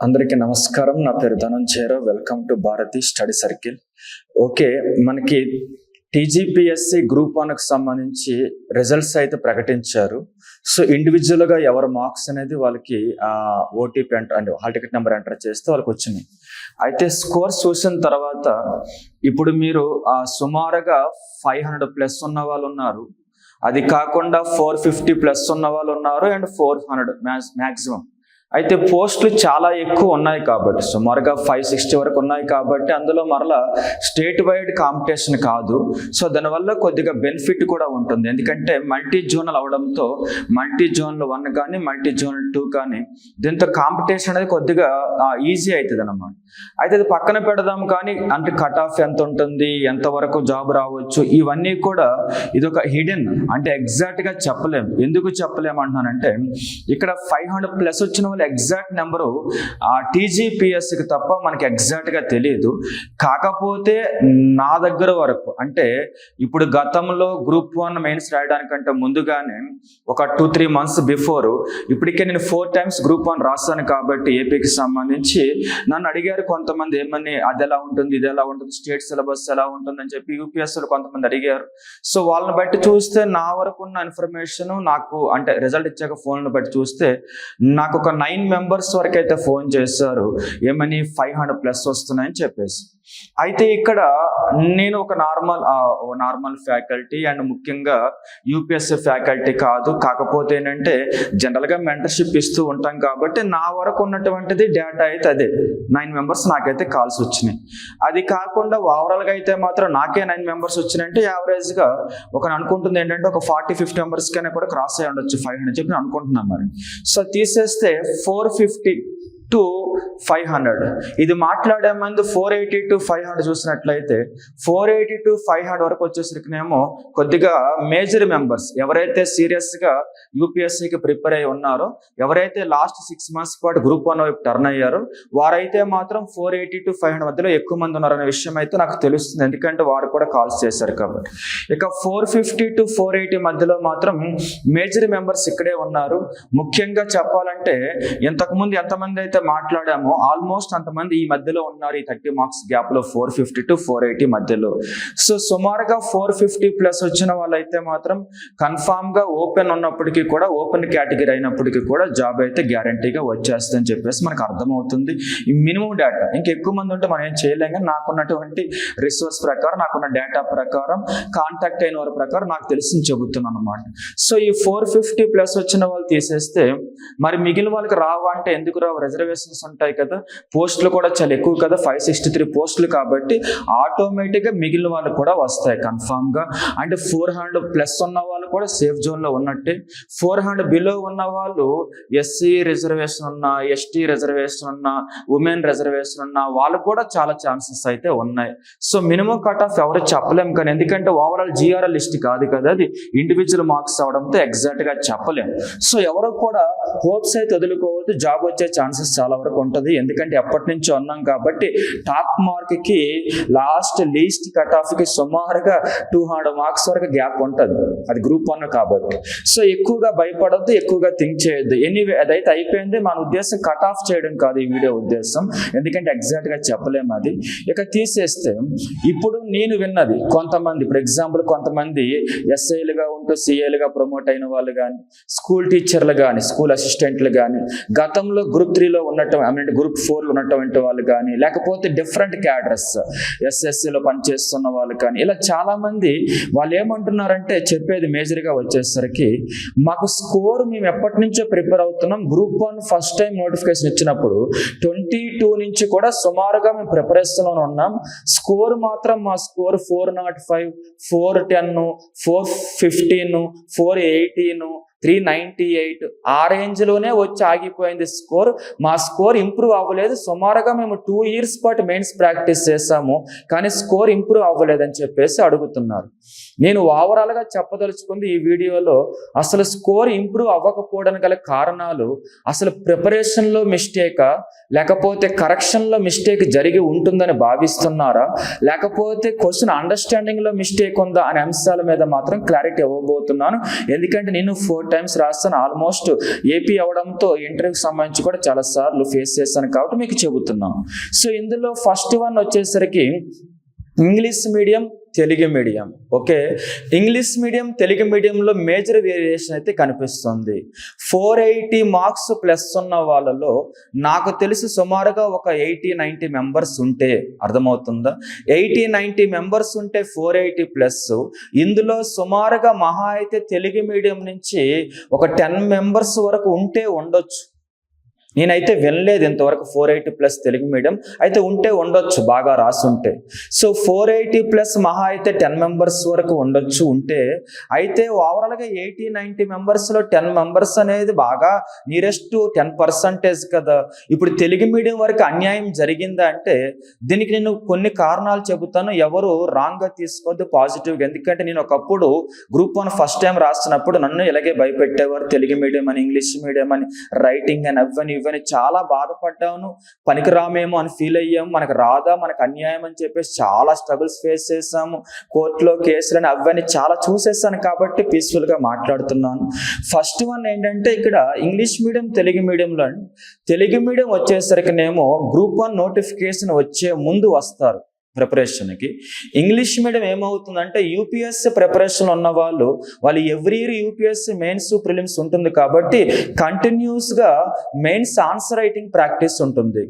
అందరికీ నమస్కారం. నా పేరు Dhananjayarao. Welcome to Bharati study circle. Okay, మనకి టీజీపీఎస్సీ గ్రూప్ 1కు సంబంధించి రిజల్ట్స్ అయితే ప్రకటించారు. సో ఇండివిజువల్గా ఎవరి మార్క్స్ అనేది వాళ్ళకి ఓటీపీ అంటే హాల్ టికెట్ నెంబర్ ఎంటర్ చేస్తే వాళ్ళకి వచ్చినాయి. అయితే స్కోర్స్ చూసిన తర్వాత ఇప్పుడు మీరు సుమారుగా 500+ ఉన్న వాళ్ళు ఉన్నారు, అది కాకుండా 450+ ఉన్న వాళ్ళు ఉన్నారు, అండ్ 400 మ్యాక్సిమం. అయితే పోస్టులు చాలా ఎక్కువ ఉన్నాయి కాబట్టి సుమారుగా 560 వరకు ఉన్నాయి కాబట్టి అందులో మరలా స్టేట్ వైడ్ కాంపిటీషన్ కాదు. సో దానివల్ల కొద్దిగా బెనిఫిట్ కూడా ఉంటుంది. ఎందుకంటే మల్టీ జోనల్ అవడంతో మల్టీ జోనల్ 1 కానీ మల్టీ జోనల్ 2 కానీ దీంతో కాంపిటీషన్ అనేది కొద్దిగా ఈజీ అవుతుంది అన్నమాట. అయితే అది పక్కన పెడదాం, కానీ అంటే కట్ ఆఫ్ ఎంత ఉంటుంది, ఎంతవరకు జాబ్ రావచ్చు, ఇవన్నీ కూడా ఇది ఒక హిడెన్, అంటే ఎగ్జాక్ట్గా చెప్పలేము. ఎందుకు చెప్పలేము అంటున్నానంటే ఇక్కడ 500+ వచ్చిన వాళ్ళు ఎగ్జాక్ట్ నెంబరు టీజీపీఎస్సీకి తప్ప మనకి ఎగ్జాక్ట్గా తెలియదు. కాకపోతే నా దగ్గర వరకు అంటే ఇప్పుడు గతంలో గ్రూప్ 1 మెయిన్స్ రాయడానికంటే ముందుగానే ఒక 2-3 months బిఫోర్ ఇప్పటికే నేను 4 times గ్రూప్ 1 రాస్తాను కాబట్టి ఏపీకి సంబంధించి నన్ను అడిగారు కొంతమంది, ఏమని అది ఎలా ఉంటుంది, ఇది ఎలా ఉంటుంది, స్టేట్ సిలబస్ ఎలా ఉంటుంది అని చెప్పి యూపీఎస్సీలో కొంతమంది అడిగారు. సో వాళ్ళని బట్టి చూస్తే నా వరకు ఉన్న ఇన్ఫర్మేషన్ నాకు అంటే రిజల్ట్ ఇచ్చాక ఫోన్లు బట్టి చూస్తే నాకు ఒక 9 members వరకు అయితే ఫోన్ చేశారు, ఏమని 500+ వస్తున్నాయని చెప్పేసి. అయితే ఇక్కడ నేను ఒక నార్మల్ ఫ్యాకల్టీ అండ్ ముఖ్యంగా యూపీఎస్సీ ఫ్యాకల్టీ కాదు. కాకపోతే ఏంటంటే జనరల్గా మెంటర్షిప్ ఇస్తూ ఉంటాం కాబట్టి నా వరకు ఉన్నటువంటిది డేటా అయితే అదే 9 members నాకైతే కాల్స్ వచ్చినాయి. అది కాకుండా ఓవరాల్గా అయితే మాత్రం నాకే 9 members వచ్చినాయంటే యావరేజ్గా ఒక అనుకుంటుంది ఏంటంటే ఒక 40-50 members కైనా కూడా క్రాస్ అయ్యి ఉండొచ్చు 500 చెప్పి అనుకుంటున్నాను మరి. సో తీసేస్తే 450 to 500 ఇది మాట్లాడే ముందు 480 to 500 చూసినట్లయితే 480 to 500 వరకు వచ్చేసరికినేమో కొద్దిగా మేజర్ మెంబర్స్ ఎవరైతే సీరియస్గా యూపీఎస్సీకి ప్రిపేర్ అయి ఉన్నారో, ఎవరైతే లాస్ట్ 6 months పాటు గ్రూప్ 1 వైపు టర్న్ అయ్యారో వారైతే మాత్రం 480 to 500 మధ్యలో ఎక్కువ మంది ఉన్నారనే విషయం అయితే నాకు తెలుస్తుంది. ఎందుకంటే వారు కూడా కాల్స్ చేశారు కాబట్టి. ఇక 450 to 480 మధ్యలో మాత్రం మేజర్ మెంబర్స్ ఇక్కడే ఉన్నారు. ముఖ్యంగా చెప్పాలంటే ఇంతకుముందు ఎంతమంది అయితే మాట్లాడామో ఆల్మోస్ట్ అంతమంది ఈ మధ్యలో ఉన్నారు, ఈ 30 marks గ్యాప్ లో 450 to 480 మధ్యలో. సో సుమారుగా 450+ వచ్చిన వాళ్ళైతే మాత్రం కన్ఫామ్ గా ఓపెన్ ఉన్నప్పటికీ కూడా, ఓపెన్ కేటగిరీ అయినప్పటికీ కూడా జాబ్ అయితే గ్యారంటీగా వచ్చేస్తుందని చెప్పేసి మనకు అర్థమవుతుంది. ఈ మినిమం డేటా ఇంకెక్కువ మంది ఉంటే మనం ఏం చేయలేం, కానీ నాకున్నటువంటి రిసోర్స్ ప్రకారం, నాకున్న డేటా ప్రకారం, కాంటాక్ట్ అయిన వారి ప్రకారం నాకు తెలిసి చెబుతున్నాను అనమాట. సో ఈ 450+ వచ్చిన వాళ్ళు తీసేస్తే మరి మిగిలిన వాళ్ళకి రావా అంటే ఎందుకు రావు? రిజర్వేషన్స్ ఉంటాయి కదా, పోస్టులు కూడా చాలా ఎక్కువ కదా, 563 పోస్టులు కాబట్టి ఆటోమేటిక్గా మిగిలిన వాళ్ళు కూడా వస్తాయి కన్ఫామ్ గా. అంటే 400+ ఉన్న వాళ్ళు కూడా సేఫ్ జోన్ లో ఉన్నట్టే. 400 బిలో ఉన్న వాళ్ళు ఎస్సీ రిజర్వేషన్ ఉన్న, ఎస్టీ రిజర్వేషన్ ఉన్న, ఉమెన్ రిజర్వేషన్ ఉన్న వాళ్ళు కూడా చాలా ఛాన్సెస్ అయితే ఉన్నాయి. సో మినిమం కట్ ఆఫ్ ఎవరు చెప్పలేము, కానీ ఎందుకంటే ఓవరాల్ జిఆర్ఎల్ లిస్ట్ కాదు కదా, అది ఇండివిజువల్ మార్క్స్ అవడంతో ఎగ్జాక్ట్ గా చెప్పలేము. సో ఎవరు కూడా హోప్స్ అయితే వదులుకోవద్దు, జాబ్ వచ్చే ఛాన్సెస్ చాలా వరకు ఉంటుంది. ఎందుకంటే ఎప్పటి నుంచో ఉన్నాం కాబట్టి టాప్ మార్క్ కి లాస్ట్ లీస్ట్ కట్ ఆఫ్ కి సుమారుగా 200 marks వరకు గ్యాప్ ఉంటుంది, అది గ్రూప్ 1 కాబట్టి. సో ఎక్కువగా భయపడద్దు, ఎక్కువగా థింక్ చేయొద్దు. ఎనీవే అదైతే అయిపోయింది. మన ఉద్దేశం కట్ ఆఫ్ చేయడం కాదు ఈ వీడియో ఉద్దేశం, ఎందుకంటే ఎగ్జాక్ట్ గా చెప్పలేము అది. ఇక తీసేస్తే ఇప్పుడు నేను విన్నది కొంతమంది, ఇప్పుడు ఎగ్జాంపుల్ కొంతమంది ఎస్ఐలుగా ఉంటూ సిఏలుగా ప్రమోట్ అయిన వాళ్ళు కానీ, స్కూల్ టీచర్లు కానీ, స్కూల్ అసిస్టెంట్లు కానీ, గతంలో గ్రూప్ 3లో ఉన్నటువంటి గ్రూప్ 4లో ఉన్నటువంటి వాళ్ళు కానీ, లేకపోతే డిఫరెంట్ క్యాడర్స్ ఎస్ఎస్సీలో పనిచేస్తున్న వాళ్ళు కానీ, ఇలా చాలా మంది వాళ్ళు ఏమంటున్నారంటే చెప్పేది మేజర్గా వచ్చేసరికి మాకు స్కోర్ మేము ఎప్పటి నుంచో ప్రిపేర్ అవుతున్నాం, గ్రూప్ 1 ఫస్ట్ టైం నోటిఫికేషన్ ఇచ్చినప్పుడు 22 నుంచి కూడా సుమారుగా మేము ప్రిపరేషన్లో ఉన్నాం. స్కోర్ మాత్రం మా స్కోర్ 405, 410, 415, 418, 398 ఆ రేంజ్లోనే వచ్చి ఆగిపోయింది స్కోర్. మా స్కోర్ ఇంప్రూవ్ అవ్వలేదు. సుమారుగా మేము 2 years పాటు మెయిన్స్ ప్రాక్టీస్ చేసాము, కానీ స్కోర్ ఇంప్రూవ్ అవ్వలేదని చెప్పేసి అడుగుతున్నారు. నేను ఓవరాల్గా చెప్పదలుచుకుంది ఈ వీడియోలో అసలు స్కోర్ ఇంప్రూవ్ అవ్వకపోవడానికి గల కారణాలు అసలు ప్రిపరేషన్లో మిస్టేకా, లేకపోతే కరెక్షన్లో మిస్టేక్ జరిగి ఉంటుందని భావిస్తున్నారా, లేకపోతే క్వశ్చన్ అండర్స్టాండింగ్లో మిస్టేక్ ఉందా అనే అంశాల మీద మాత్రం క్లారిటీ ఇవ్వబోతున్నాను. ఎందుకంటే నేను 4 టైమ్స్ రాస్తాను. ఆల్మోస్ట్ ఏపీ అవడంతో ఇంటర్వ్యూకి సంబంధించి కూడా చాలా సార్లు ఫేస్ చేశాను కాబట్టి మీకు చెబుతున్నాను. సో ఇందులో ఫస్ట్ వన్ వచ్చేసరికి English medium, Telugu medium. Okay, English medium, Telugu మీడియంలో మేజర్ వేరియేషన్ అయితే కనిపిస్తుంది. 480 మార్క్స్ ప్లస్ ఉన్న వాళ్ళలో నాకు తెలిసి సుమారుగా ఒక 80-90 మెంబర్స్ ఉంటే, అర్థమవుతుందా, 80-90 మెంబర్స్ ఉంటే 480 ప్లస్. ఇందులో సుమారుగా మహా అయితే తెలుగు మీడియం నుంచి ఒక 10 మెంబర్స్ వరకు ఉంటే ఉండొచ్చు. నేనైతే వినలేదు ఇంతవరకు 480 ప్లస్ తెలుగు మీడియం, అయితే ఉంటే ఉండొచ్చు బాగా రాసుంటే. సో 480 ప్లస్ మహా అయితే 10 మెంబర్స్ వరకు ఉండొచ్చు ఉంటే. అయితే ఓవరాల్గా 80-90 మెంబర్స్లో 10 మెంబర్స్ అనేది బాగా నియరెస్ట్ 10% కదా. ఇప్పుడు తెలుగు మీడియం వరకు అన్యాయం జరిగిందా అంటే దీనికి నేను కొన్ని కారణాలు చెబుతాను, ఎవరు రాంగ్గా తీసుకోవద్దు, పాజిటివ్గా. ఎందుకంటే నేను ఒకప్పుడు గ్రూప్ 1 ఫస్ట్ టైం రాస్తున్నప్పుడు నన్ను ఇలాగే భయపెట్టేవారు, తెలుగు మీడియం అని, ఇంగ్లీష్ మీడియం అని, రైటింగ్ అని, అవ్వని చాలా బాధపడ్డాను, పనికిరామేమో అని ఫీల్ అయ్యాము, మనకు రాదా, మనకు అన్యాయం అని చెప్పేసి చాలా స్ట్రగుల్స్ ఫేస్ చేసాము, కోర్టులో కేసులని అవన్నీ చాలా చూసేసాను కాబట్టి పీస్ఫుల్గా మాట్లాడుతున్నాను. ఫస్ట్ వన్ ఏంటంటే ఇక్కడ ఇంగ్లీష్ మీడియం, తెలుగు మీడియంలో తెలుగు మీడియం వచ్చేసరికినేమో గ్రూప్ 1 నోటిఫికేషన్ వచ్చే ముందు వస్తారు ప్రిపరేషన్కి. ఇంగ్లీష్ మీడియం ఏమవుతుందంటే యూపీఎస్సీ ప్రిపరేషన్ ఉన్న వాళ్ళు every year UPSC mains, prelims ఉంటుంది కాబట్టి కంటిన్యూస్గా మెయిన్స్ ఆన్సర్ రైటింగ్ ప్రాక్టీస్ ఉంటుంది.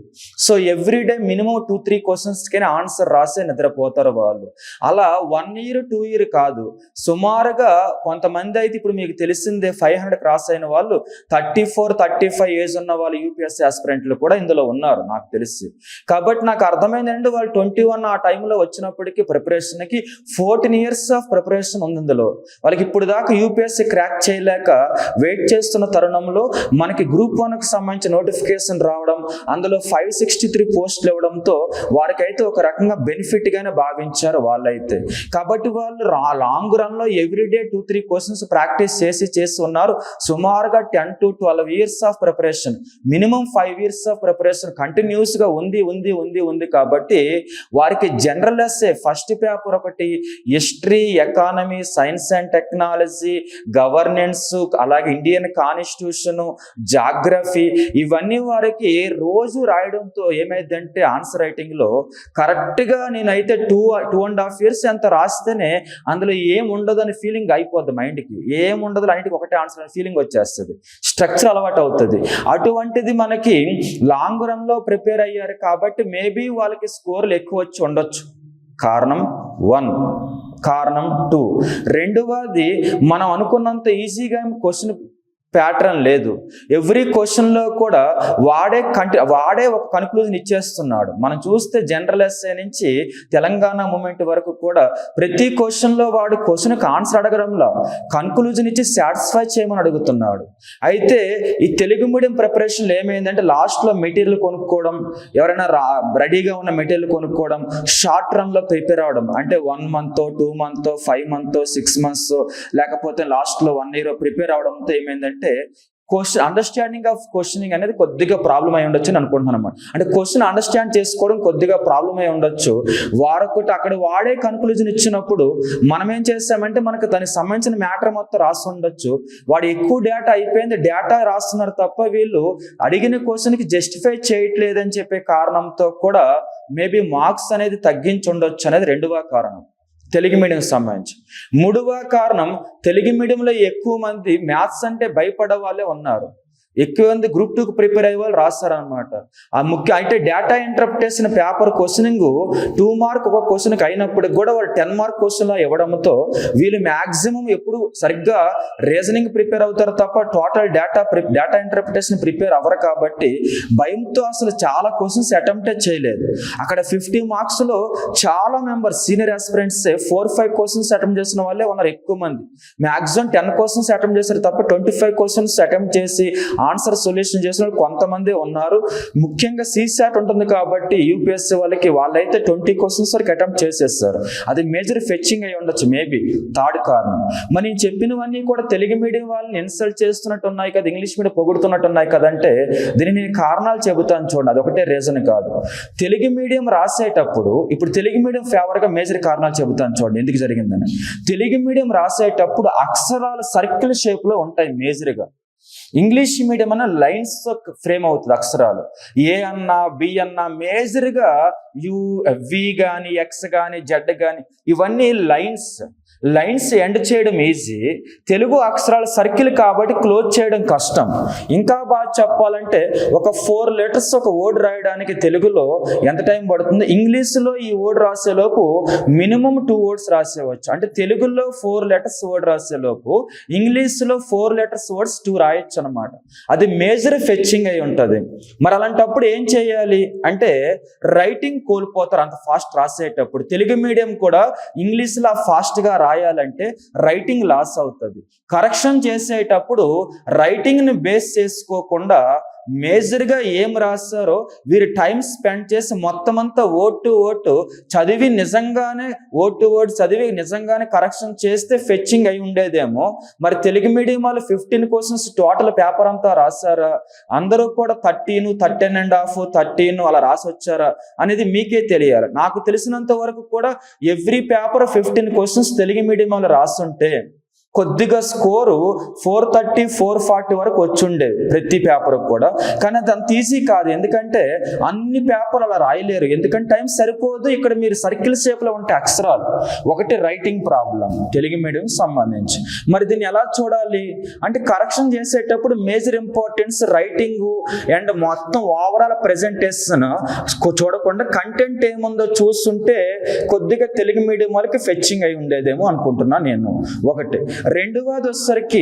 సో ఎవ్రీడే మినిమం 2-3 క్వశ్చన్స్కి ఆన్సర్ రాసే నిద్రపోతారు వాళ్ళు. అలా 1 year 2 year కాదు, సుమారుగా కొంతమంది అయితే ఇప్పుడు మీకు తెలిసిందే 500 క్రాస్ అయిన వాళ్ళు 34-35 ఏజ్ ఉన్న వాళ్ళు యూపీఎస్సీ ఆస్పిరెంట్లు కూడా ఇందులో ఉన్నారు నాకు తెలిసి. కాబట్టి నాకు అర్థమైందంటే వాళ్ళు 21 ఆ టైంలో వచ్చినప్పటికీ ప్రిపరేషన్కి 14 years ఆఫ్ ప్రిపరేషన్ ఉంది ఇందులో. వాళ్ళకి ఇప్పుడు దాకా యూపీఎస్సీ క్రాక్ చేయలేక వెయిట్ చేస్తున్న తరుణంలో మనకి గ్రూప్ 1కి సంబంధించిన నోటిఫికేషన్ రావడం, అందులో 563 పోస్టులు ఇవ్వడంతో వారికైతే ఒక రకంగా బెనిఫిట్గానే భావించారు వాళ్ళైతే. కాబట్టి వాళ్ళు లాంగ్ రన్లో ఎవ్రీడే 2-3 క్వశ్చన్స్ ప్రాక్టీస్ చేసి ఉన్నారు. సుమారుగా 10 to 12 years of preparation, minimum 5 years of preparation కంటిన్యూస్గా ఉంది కాబట్టి వారికి జనరల్ ఎస్సే ఫస్ట్ పేపర్ ఒకటి, history, economy, science and technology, governance, అలాగే ఇండియన్ కాన్స్టిట్యూషన్, జాగ్రఫీ, ఇవన్నీ వారికి రోజు రాయడంతో ఏమైందంటే ఆన్సర్ రైటింగ్లో కరెక్ట్గా నేనైతే 2.5 years ఎంత రాస్తేనే అందులో ఏముండదని ఫీలింగ్ అయిపోద్ది మైండ్కి, ఏముండదు అన్నిటికీ ఒకటే ఆన్సర్ అనే ఫీలింగ్ వచ్చేస్తుంది, స్ట్రక్చర్ అలవాటు అవుతుంది. అటువంటిది మనకి లాంగ్ రన్లో ప్రిపేర్ అయ్యారు కాబట్టి మేబీ వాళ్ళకి స్కోర్లు ఎక్కువ వచ్చి ఉండొచ్చు. కారణం 1. కారణం 2, రెండవది మనం అనుకున్నంత ఈజీగా క్వశ్చన్ ప్యాటర్న్ లేదు. ఎవ్రీ క్వశ్చన్లో కూడా వాడే ఒక కన్క్లూజన్ ఇచ్చేస్తున్నాడు. మనం చూస్తే జనరల్ ఎస్ఏ నుంచి తెలంగాణ మూమెంట్ వరకు కూడా ప్రతి క్వశ్చన్లో వాడు క్వశ్చన్కి ఆన్సర్ అడగడంలో కన్క్లూజన్ ఇచ్చి సాటిస్ఫై చేయమని అడుగుతున్నాడు. అయితే ఈ తెలుగు మీడియం ప్రిపరేషన్లో ఏమైందంటే లాస్ట్లో మెటీరియల్ కొనుక్కోవడం, ఎవరైనా రెడీగా ఉన్న మెటీరియల్ కొనుక్కోవడం, షార్ట్ రన్లో ప్రిపేర్ అవ్వడం, అంటే 1 month, 2 month, 5 month, 6 months, లేకపోతే లాస్ట్లో 1 year ప్రిపేర్ అవడంతో ఏమైందంటే క్వశ్చన్ అండర్స్టాండింగ్ ఆఫ్ క్వశ్చనింగ్ అనేది కొద్దిగా ప్రాబ్లం అయి ఉండొచ్చు అని అనుకుంటున్నాను అన్నమాట. అంటే క్వశ్చన్ అండర్స్టాండ్ చేసుకోవడం కొద్దిగా ప్రాబ్లం అయి ఉండొచ్చు. వారొకటి అక్కడ వాడే కన్క్లూజన్ ఇచ్చినప్పుడు మనం ఏం చేస్తామంటే మనకు దానికి సంబంధించిన మ్యాటర్ మొత్తం రాసి ఉండొచ్చు, వాడు ఎక్కువ డేటా అయిపోయింది, డేటా రాస్తున్నారు తప్ప వీళ్ళు అడిగిన క్వశ్చన్కి జస్టిఫై చేయట్లేదని చెప్పే కారణంతో కూడా మేబీ మార్క్స్ అనేది తగ్గించి ఉండొచ్చు అనేది రెండవ కారణం తెలుగు మీడియంకి సంబంధించి. మూడవ కారణం, తెలుగు మీడియంలో ఎక్కువ మంది మ్యాథ్స్ అంటే భయపడే వాళ్ళే ఉన్నారు. ఎక్కువ మంది గ్రూప్ 2కి ప్రిపేర్ అయ్యే వాళ్ళు రాస్తారనమాట. ఆ ముఖ్య అయితే data interpretation paper questioning 2 mark ఒక క్వశ్చన్కి అయినప్పటికి కూడా వాళ్ళు 10 mark క్వశ్చన్లో ఇవ్వడంతో వీళ్ళు మ్యాక్సిమం ఎప్పుడు సరిగ్గా రీజనింగ్ ప్రిపేర్ అవుతారు తప్ప టోటల్ డేటా ఇంటర్ప్రిటేషన్ ప్రిపేర్ అవ్వరు. కాబట్టి భయంతో అసలు చాలా క్వశ్చన్స్ అటెంప్ట్ చేయలేదు. అక్కడ 50 marksలో చాలా members senior aspirants 4-5 questions attempt చేసిన వాళ్ళే ఉన్నారు ఎక్కువ మంది. మ్యాక్సిమం 10 క్వశ్చన్స్ అటెంప్ట్ చేశారు తప్ప 25 క్వశ్చన్స్ అటెంప్ట్ చేసి ఆన్సర్ సొల్యూషన్ చేసిన కొంతమంది ఉన్నారు. ముఖ్యంగా సీసాట్ ఉంటుంది కాబట్టి యూపీఎస్సీ వాళ్ళైతే 20 క్వశ్చన్స్ వరకు అటెంప్ట్ చేసేస్తారు. అది మేజర్ ఫెచ్చింగ్ అయి ఉండొచ్చు, మేబీ థర్డ్ కారణం. మరి నేను చెప్పినవన్నీ కూడా తెలుగు మీడియం వాళ్ళని ఇన్సల్ట్ చేస్తున్నట్టు ఉన్నాయి కదా, ఇంగ్లీష్ మీడియం పొగుడుతున్నట్టు ఉన్నాయి కదంటే దీనికి నేను కారణాలు చెబుతాను చూడండి. అది ఒకటే రీజన్ కాదు. తెలుగు మీడియం రాసేటప్పుడు ఇప్పుడు తెలుగు మీడియం ఫేవర్గా మేజర్ కారణాలు చెబుతాను చూడండి ఎందుకు జరిగిందని. తెలుగు మీడియం రాసేటప్పుడు అక్షరాలు సర్కిల్ షేప్ లో ఉంటాయి మేజర్గా. ఇంగ్లీష్ మీడియం అన్న లైన్స్ ఫ్రేమ్ అవుతుంది అక్షరాలు. ఏ అన్నా బి అన్నా మేజర్గా యు వి కానీ ఎక్స్ కానీ జెడ్ కానీ ఇవన్నీ లైన్స్ ఎండ్ చేయడం ఈజీ. తెలుగు అక్షరాలు సర్కిల్ కాబట్టి క్లోజ్ చేయడం కష్టం. ఇంకా బాగా చెప్పాలంటే ఒక 4 letters ఒక వర్డ్ రాయడానికి తెలుగులో ఎంత టైం పడుతుంది, ఇంగ్లీష్లో ఈ వర్డ్ రాసేలోపు మినిమం 2 words రాసేవచ్చు. అంటే తెలుగులో 4 letters వర్డ్ రాసేలోపు ఇంగ్లీష్లో 4 letters వర్డ్స్ 2 రాయొచ్చు అనమాట. అది మేజర్ ఫెచ్చింగ్ అయి ఉంటుంది. మరి అలాంటప్పుడు ఏం చేయాలి అంటే రైటింగ్ కోల్పోతారు అంత ఫాస్ట్ రాసేటప్పుడు. తెలుగు మీడియం కూడా ఇంగ్లీష్లో ఫాస్ట్గా రాయాలంటే రైటింగ్ లాస్ అవుతుంది. కరెక్షన్ చేసేటప్పుడు రైటింగ్ని బేస్ చేసుకోకుండా మేజర్గా ఏం రాస్తారో వీరు టైం స్పెండ్ చేసి మొత్తం అంతా వర్డ్ టు వర్డ్ చదివి నిజంగానే వర్డ్ టు వర్డ్ చదివి నిజంగానే కరెక్షన్ చేస్తే ఫెచ్చింగ్ అయి ఉండేదేమో. మరి తెలుగు మీడియం వాళ్ళు 15 క్వశ్చన్స్ టోటల్ పేపర్ అంతా రాశారా, అందరూ కూడా 13, 13.5, 13 అలా రాసి వచ్చారా అనేది మీకే తెలియాలి. నాకు తెలిసినంత వరకు కూడా every paper 15 questions Telugu medium వాళ్ళు రాస్తుంటే కొద్దిగా స్కోరు 430, 440 వరకు వచ్చుండేది ప్రతి పేపర్ కూడా. కానీ అది అంత ఈజీ కాదు, ఎందుకంటే అన్ని పేపర్లు అలా రాయలేరు, ఎందుకంటే టైం సరిపోదు. ఇక్కడ మీరు సర్కిల్ షేప్లో ఉంటే అక్షరాలు ఒకటి రైటింగ్ ప్రాబ్లం తెలుగు మీడియం సంబంధించి. మరి దీన్ని ఎలా చూడాలి అంటే కరెక్షన్ చేసేటప్పుడు మేజర్ ఇంపార్టెన్స్ రైటింగ్ అండ్ మొత్తం ఓవరాల్ ప్రెజెంటేషన్ చూడకుండా కంటెంట్ ఏముందో చూస్తుంటే కొద్దిగా తెలుగు మీడియం వాళ్ళకి ఫెచ్చింగ్ అయి ఉండేదేమో అనుకుంటున్నా నేను. ఒకటి. రెండవది వచ్చేసరికి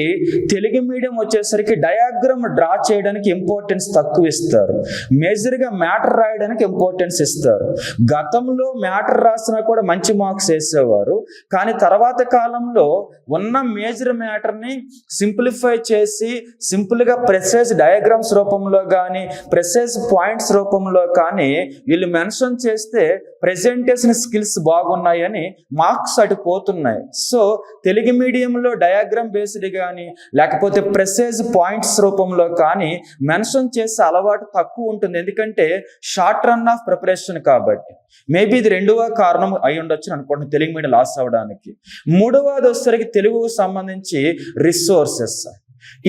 తెలుగు మీడియం వచ్చేసరికి డయాగ్రామ్ డ్రా చేయడానికి ఇంపార్టెన్స్ తక్కువ ఇస్తారు, మేజర్గా మ్యాటర్ రాయడానికి ఇంపార్టెన్స్ ఇస్తారు. గతంలో మ్యాటర్ రాసినా కూడా మంచి మార్క్స్ వేసేవారు, కానీ తర్వాత కాలంలో ఉన్న మేజర్ మ్యాటర్ని సింప్లిఫై చేసి సింపుల్గా ప్రెసైజ్ డయాగ్రామ్స్ రూపంలో కానీ ప్రెసైజ్ పాయింట్స్ రూపంలో కానీ వీళ్ళు మెన్షన్ చేస్తే ప్రెజెంటేషన్ స్కిల్స్ బాగున్నాయని మార్క్స్ అటు పోతున్నాయి. సో తెలుగు మీడియంలో డయాగ్రామ్ బేస్డ్ కానీ లేకపోతే ప్రెసైజ్ పాయింట్స్ రూపంలో కానీ మెన్షన్ చేసే అలవాటు తక్కువ ఉంటుంది, ఎందుకంటే షార్ట్ రన్ ఆఫ్ ప్రిపరేషన్ కాబట్టి. మేబీ ఇది రెండవ కారణం అయి ఉండొచ్చు అనుకోండి తెలుగు మీడియం లాస్ అవ్వడానికి. మూడవది వచ్చేసరికి తెలుగుకు సంబంధించి రిసోర్సెస్.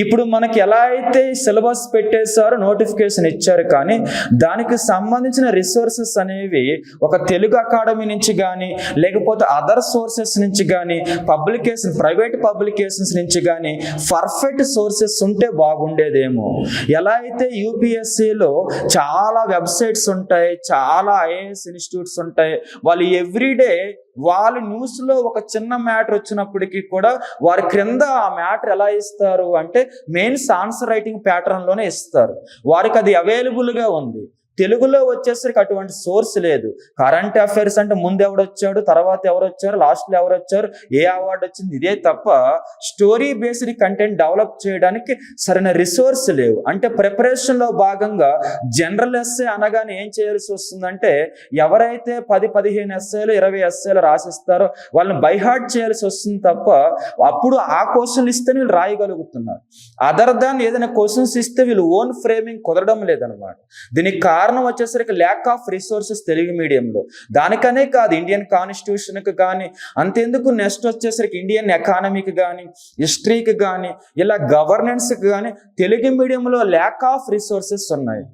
ఇప్పుడు మనకి ఎలా అయితే సిలబస్ పెట్టేశారో నోటిఫికేషన్ ఇచ్చారు, కానీ దానికి సంబంధించిన రిసోర్సెస్ అనేవి ఒక తెలుగు అకాడమీ నుంచి కానీ లేకపోతే అదర్ సోర్సెస్ నుంచి కానీ ప్రైవేట్ పబ్లికేషన్స్ నుంచి కానీ పర్ఫెక్ట్ సోర్సెస్ ఉంటే బాగుండేదేమో. ఎలా అయితే యూపీఎస్సీలో చాలా వెబ్సైట్స్ ఉంటాయి, చాలా ఐఏఎస్ ఇన్స్టిట్యూట్స్ ఉంటాయి, వాళ్ళు ఎవ్రీడే వాళ్ళ న్యూస్లో ఒక చిన్న మ్యాటర్ వచ్చినప్పటికీ కూడా వారి క్రింద ఆ మ్యాటర్ ఎలా ఇస్తారు అంటే మెయిన్స్ ఆన్సర్ రైటింగ్ ప్యాటర్న్లోనే ఇస్తారు. వారికి అది అవైలబుల్గా ఉంది. తెలుగులో వచ్చేసరికి అటువంటి సోర్స్ లేదు. కరెంట్ అఫైర్స్ అంటే ముందు ఎవడు వచ్చాడు, తర్వాత ఎవరు వచ్చారు, లాస్ట్లో ఎవరు వచ్చారు, ఏ అవార్డు వచ్చింది, ఇదే తప్ప స్టోరీ బేస్డ్ కంటెంట్ డెవలప్ చేయడానికి సరైన రిసోర్స్ లేవు. అంటే ప్రిపరేషన్లో భాగంగా జనరల్ ఎస్సే అనగానే ఏం చేయాల్సి వస్తుందంటే ఎవరైతే 10-15 ఎస్సేలు 20 ఎస్సేలు రాసిస్తారో వాళ్ళని బైహార్ట్ చేయాల్సి వస్తుంది తప్ప అప్పుడు ఆ క్వశ్చన్లు ఇస్తే వీళ్ళు రాయగలుగుతున్నారు. అదర్ దాన్ ఏదైనా క్వశ్చన్స్ ఇస్తే వీళ్ళు ఓన్ ఫ్రేమింగ్ కుదరడం లేదనమాట. దీనికి కారణం వచ్చేసరికి ల్యాక్ ఆఫ్ రిసోర్సెస్ తెలుగు మీడియంలో. దానికనే కాదు ఇండియన్ కాన్స్టిట్యూషన్కి కానీ అంతెందుకు నెక్స్ట్ వచ్చేసరికి ఇండియన్ ఎకానమీకి కానీ హిస్టరీకి కానీ ఇలా గవర్నెన్స్కి కానీ తెలుగు మీడియంలో ల్యాక్ ఆఫ్ రిసోర్సెస్ ఉన్నాయి.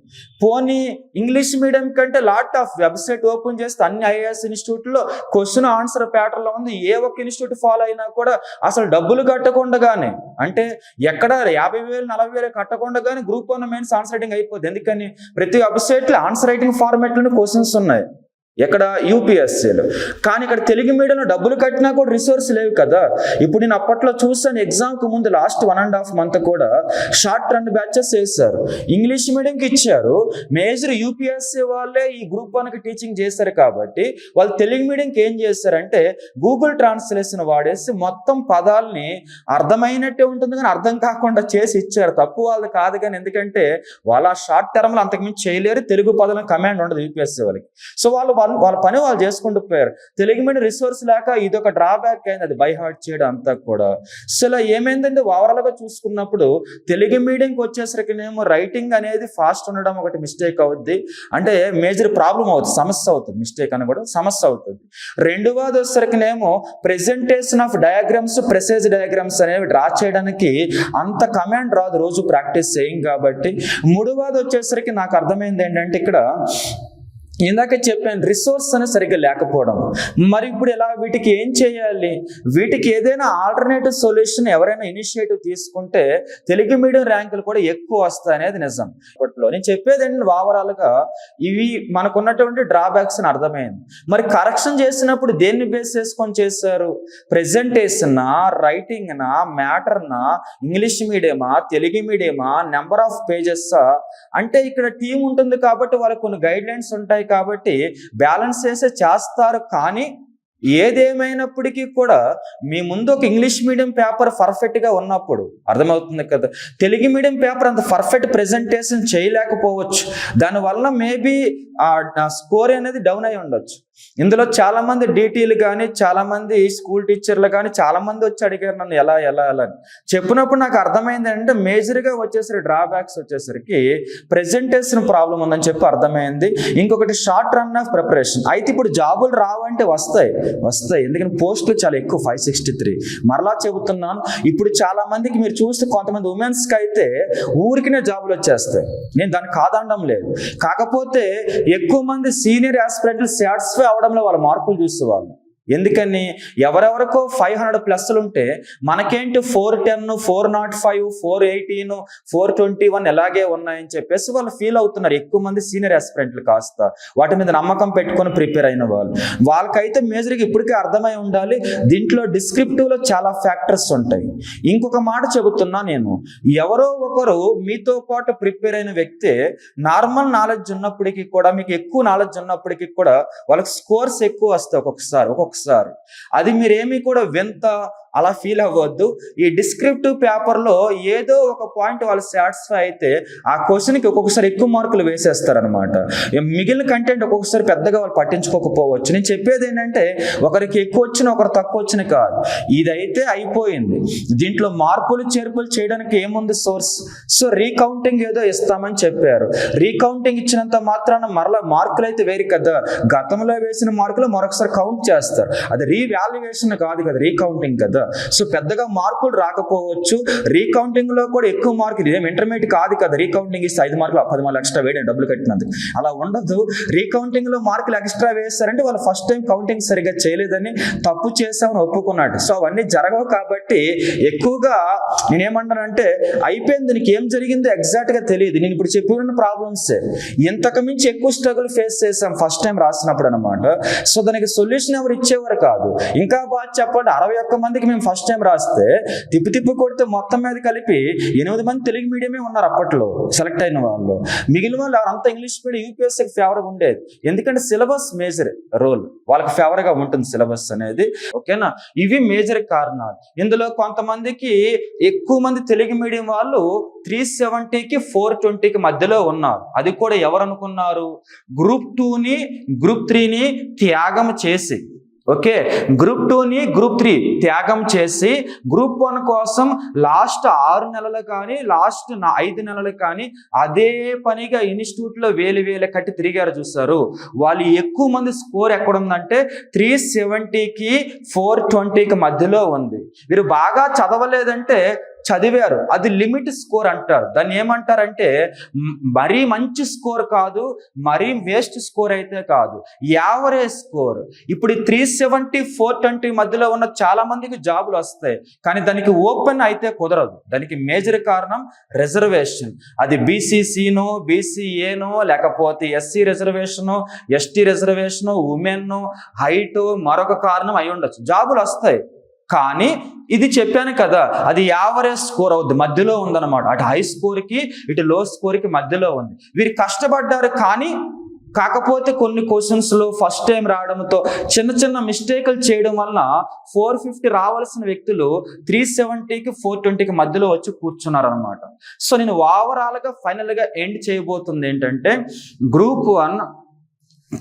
పోనీ ఇంగ్లీష్ మీడియం కంటే లాట్ ఆఫ్ వెబ్సైట్ ఓపెన్ చేస్తే అన్ని ఐఏఎస్ ఇన్స్టిట్యూట్లో క్వశ్చన్ ఆన్సర్ ప్యాటర్న్లో ఉంది. ఏ ఒక్క ఇన్స్టిట్యూట్ ఫాలో అయినా కూడా అసలు డబ్బులు కట్టకుండానే, అంటే ఎక్కడ 50,000 40,000 కట్టకుండానే గ్రూప్ 1 మెయిన్స్ ఆన్సర్ రైటింగ్ అయిపోద్ది. ఎందుకని ప్రతి వెబ్సైట్లో ఆన్సర్ రైటింగ్ ఫార్మాట్లోనే క్వశ్చన్స్ ఉన్నాయి. ఎక్కడ యూపీఎస్సీలో. కానీ ఇక్కడ తెలుగు మీడియంలో డబ్బులు కట్టినా కూడా రిసోర్స్ లేవు కదా. ఇప్పుడు నేను అప్పట్లో చూసాను, ఎగ్జామ్కి ముందు లాస్ట్ 1.5 month కూడా షార్ట్ రన్ బ్యాచెస్ వేశారు, ఇంగ్లీష్ మీడియంకి ఇచ్చారు. మేజర్ యూపీఎస్సీ వాళ్ళే ఈ గ్రూప్ 1కి టీచింగ్ చేశారు కాబట్టి వాళ్ళు తెలుగు మీడియంకి ఏం చేశారంటే గూగుల్ ట్రాన్స్లేషన్ వాడేసి మొత్తం పదాలని అర్థమైనట్టే ఉంటుంది కానీ అర్థం కాకుండా చేసి ఇచ్చారు. తప్పు వాళ్ళది కాదు కానీ, ఎందుకంటే వాళ్ళ షార్ట్ టర్మ్లో అంతకుమించి చేయలేరు, తెలుగు పదాలను కమాండ్ ఉండదు యూపీఎస్సీ వాళ్ళకి. సో వాళ్ళ పని వాళ్ళు చేసుకుంటూ పోయారు. తెలుగు మీడియం రిసోర్స్ లేక ఇది ఒక డ్రాబ్యాక్ అయింది, అది బై హార్ట్ చేయడం అంతా కూడా. సో ఇలా ఏమైందంటే ఓవరాల్గా చూసుకున్నప్పుడు తెలుగు మీడియంకి వచ్చేసరికినేమో రైటింగ్ అనేది ఫాస్ట్ ఉండడం ఒకటి మిస్టేక్ అవుద్ది, అంటే మేజర్ ప్రాబ్లం అవుతుంది, సమస్య అవుతుంది. మిస్టేక్ అని కూడా సమస్య అవుతుంది. రెండవది వచ్చేసరికినేమో presentation of diagrams, precise diagrams అనేవి డ్రా చేయడానికి అంత కమాండ్ రాదు, రోజు ప్రాక్టీస్ చేయం కాబట్టి. మూడవది వచ్చేసరికి నాకు అర్థమైంది ఏంటంటే ఇక్కడ ఇందాక చెప్పాను రిసోర్స్ అనేది సరిగ్గా లేకపోవడం. మరి ఇప్పుడు ఎలా వీటికి ఏం చేయాలి? వీటికి ఏదైనా ఆల్టర్నేటివ్ సొల్యూషన్ ఎవరైనా ఇనిషియేటివ్ తీసుకుంటే తెలుగు మీడియం ర్యాంకులు కూడా ఎక్కువ వస్తాయి అనేది నిజం. ఇప్పట్లో నేను చెప్పేది ఏంటంటే ఓవరాల్గా ఇవి మనకున్నటువంటి డ్రాబ్యాక్స్ అని అర్థమైంది. మరి కరెక్షన్ చేసినప్పుడు దేన్ని బేస్ చేసుకొని చేశారు? ప్రెజెంటేషనా, రైటింగ్నా, మ్యాటర్నా, ఇంగ్లీష్ మీడియమా, తెలుగు మీడియమా, నెంబర్ ఆఫ్ పేజెస్సా? అంటే ఇక్కడ టీం ఉంటుంది కాబట్టి వాళ్ళకి కొన్ని గైడ్ లైన్స్ ఉంటాయి కాబట్టి బ్యాలెన్స్ చేస్తారు. కానీ ఏదేమైనప్పటికీ కూడా మీ ముందు ఒక ఇంగ్లీష్ మీడియం పేపర్ పర్ఫెక్ట్గా ఉన్నప్పుడు అర్థమవుతుంది కదా, తెలుగు మీడియం పేపర్ అంత పర్ఫెక్ట్ ప్రెజెంటేషన్ చేయలేకపోవచ్చు. దానివల్ల మేబీ ఆ స్కోర్ అనేది డౌన్ అయి ఉండొచ్చు. ఇందులో చాలామంది డీటీలు కానీ, చాలామంది స్కూల్ టీచర్లు కానీ చాలామంది వచ్చి అడిగారు నన్ను ఎలా అని చెప్పినప్పుడు నాకు అర్థమైంది ఏంటంటే మేజర్గా వచ్చేసరికి డ్రాబ్యాక్స్ వచ్చేసరికి ప్రెజెంటేషన్ ప్రాబ్లం ఉందని చెప్పి అర్థమైంది. ఇంకొకటి షార్ట్ రన్ ఆఫ్ ప్రిపరేషన్. అయితే ఇప్పుడు జాబులు రావంటే వస్తాయి, ఎందుకంటే పోస్టులు చాలా ఎక్కువ, 563. మరలా చెబుతున్నాను, ఇప్పుడు చాలా మందికి మీరు చూస్తే కొంతమంది ఉమెన్స్కి అయితే ఊరికినే జాబులు వచ్చేస్తాయి, నేను దాన్ని కాదనడం లేదు. కాకపోతే ఎక్కువ మంది సీనియర్ ఆస్పిరెంట్లు సాటిస్ఫై అవడంలో వాళ్ళ మార్కులు చూసేవాళ్ళు. ఎందుకని ఎవరెవరికో 500+ ఉంటే మనకేంటి 410, 405, 418, 421 ఎలాగే ఉన్నాయని చెప్పేసి వాళ్ళు ఫీల్ అవుతున్నారు. ఎక్కువ మంది సీనియర్ ఆస్పిరెంట్లు కాస్త వాటి మీద నమ్మకం పెట్టుకొని ప్రిపేర్ అయిన వాళ్ళకైతే మేజర్గా ఇప్పటికే అర్థమై ఉండాలి. దీంట్లో డిస్క్రిప్టివ్లో చాలా ఫ్యాక్టర్స్ ఉంటాయి. ఇంకొక మాట చెబుతున్నా నేను, ఎవరో ఒకరు మీతో పాటు ప్రిపేర్ అయిన వ్యక్తే నార్మల్ నాలెడ్జ్ ఉన్నప్పటికీ కూడా, మీకు ఎక్కువ నాలెడ్జ్ ఉన్నప్పటికీ కూడా వాళ్ళకి స్కోర్స్ ఎక్కువ వస్తాయి ఒక్కొక్కసారి. అది మీరేమీ కూడా వింత అలా ఫీల్ అవ్వద్దు. ఈ డిస్క్రిప్టివ్ పేపర్లో ఏదో ఒక పాయింట్ వాళ్ళు సాటిస్ఫై అయితే ఆ క్వశ్చన్కి ఒక్కొక్కసారి ఎక్కువ మార్కులు వేసేస్తారనమాట. మిగిలిన కంటెంట్ ఒక్కొక్కసారి పెద్దగా వాళ్ళు పట్టించుకోకపోవచ్చు. నేను చెప్పేది ఏంటంటే ఒకరికి ఎక్కువ వచ్చిన ఒకరు తక్కువ వచ్చిన కాదు, ఇదైతే అయిపోయింది. దీంట్లో మార్పులు చేర్పులు చేయడానికి ఏముంది సోర్స్? సో రీకౌంటింగ్ ఏదో ఇస్తామని చెప్పారు. రీకౌంటింగ్ ఇచ్చినంత మాత్రాన మరలా మార్కులు అయితే వేరు కదా, గతంలో వేసిన మార్కులు మరొకసారి కౌంట్ చేస్తారు. అది రీవాల్యుయేషన్ కాదు కదా, రీకౌంటింగ్ కదా. సో పెద్దగా మార్కులు రాకపోవచ్చు. రీకౌంటింగ్ లో కూడా ఎక్కువ మార్కులు, ఇదేం ఇంటర్మీడియట్ కాదు కదా, రీకౌంటింగ్ ఇస్తే 5 మార్కులు 10 మార్కులు ఎక్స్ట్రా వేయడం డబ్బులు కట్టినందుకు అలా ఉండదు. రీకౌంటింగ్ లో మార్కులు ఎక్స్ట్రా వేస్తారంటే వాళ్ళు ఫస్ట్ టైం కౌంటింగ్ సరిగ్గా చేయలేదని, తప్పు చేసామని ఒప్పుకున్నాడు. సో అవన్నీ జరగవు కాబట్టి ఎక్కువగా నేనేమంటానంటే అయిపోయింది, దీనికి ఏం జరిగిందో ఎగ్జాక్ట్ గా తెలియదు. నేను ఇప్పుడు చెప్పిన ప్రాబ్లమ్స్ ఇంతకు మించి ఎక్కువ స్ట్రగుల్ ఫేస్ చేసాం ఫస్ట్ టైం రాసినప్పుడు అనమాట. సో దానికి సొల్యూషన్ ఎవరు ఇచ్చేవారు కాదు. ఇంకా బాగా చెప్పండి, 61 మందికి మేము ఫస్ట్ టైం రాస్తే తిప్పి కొడితే మొత్తం మీద కలిపి 8 మంది తెలుగు మీడియమే ఉన్నారు అప్పట్లో సెలెక్ట్ అయిన వాళ్ళు. మిగిలిన వాళ్ళు అంతా ఇంగ్లీష్ మీడియం యూపీఎస్సీకి ఫేవర్గా ఉండేది, ఎందుకంటే సిలబస్ మేజర్ రోల్, వాళ్ళకి ఫేవర్గా ఉంటుంది సిలబస్ అనేది. ఓకేనా, ఇవి మేజర్ కారణాలు. ఇందులో కొంతమందికి ఎక్కువ మంది తెలుగు మీడియం వాళ్ళు 370కి 420కి మధ్యలో ఉన్నారు. అది కూడా ఎవరు అనుకున్నారు? గ్రూప్ 2ని గ్రూప్ 3ని త్యాగం చేసి, ఓకే, గ్రూప్ 2ని గ్రూప్ 3 త్యాగం చేసి గ్రూప్ 1 కోసం లాస్ట్ 6 నెలలు కానీ లాస్ట్ 5 నెలలు కానీ అదే పనిగా ఇన్స్టిట్యూట్లో వేలు కట్టి తిరిగారు చూస్తారు. వాళ్ళు ఎక్కువ మంది స్కోర్ ఎక్కడుందంటే 370కి 420కి మధ్యలో ఉంది. వీరు బాగా చదవలేదంటే చదివారు, అది లిమిట్ స్కోర్ అంటారు. దాన్ని ఏమంటారంటే మరీ మంచి స్కోర్ కాదు, మరీ వేస్ట్ స్కోర్ అయితే కాదు, యావరేజ్ స్కోర్. ఇప్పుడు 370 420 మధ్యలో ఉన్న చాలా మందికి జాబులు వస్తాయి, కానీ దానికి ఓపెన్ అయితే కుదరదు. దానికి మేజర్ కారణం రిజర్వేషన్. అది బీసీసీనో, బీసీఏనో, లేకపోతే SC reservation, ST reservation, women, height, మరొక కారణం అయి ఉండొచ్చు. జాబులు వస్తాయి, కానీ ఇది చెప్పాను కదా, అది యావరేజ్ స్కోర్ అవుద్ది, మధ్యలో ఉందన్నమాట. అటు హై స్కోర్కి ఇటు లో స్కోర్కి మధ్యలో ఉంది. వీరు కష్టపడ్డారు, కానీ కాకపోతే కొన్ని క్వశ్చన్స్లో ఫస్ట్ టైం రావడంతో చిన్న చిన్న మిస్టేకులు చేయడం వలన 450 రావాల్సిన వ్యక్తులు 370కి 420కి మధ్యలో వచ్చి కూర్చున్నారు అనమాట. సో నేను ఓవరాల్గా ఫైనల్గా ఎండ్ చేయబోతుంది ఏంటంటే, గ్రూప్ 1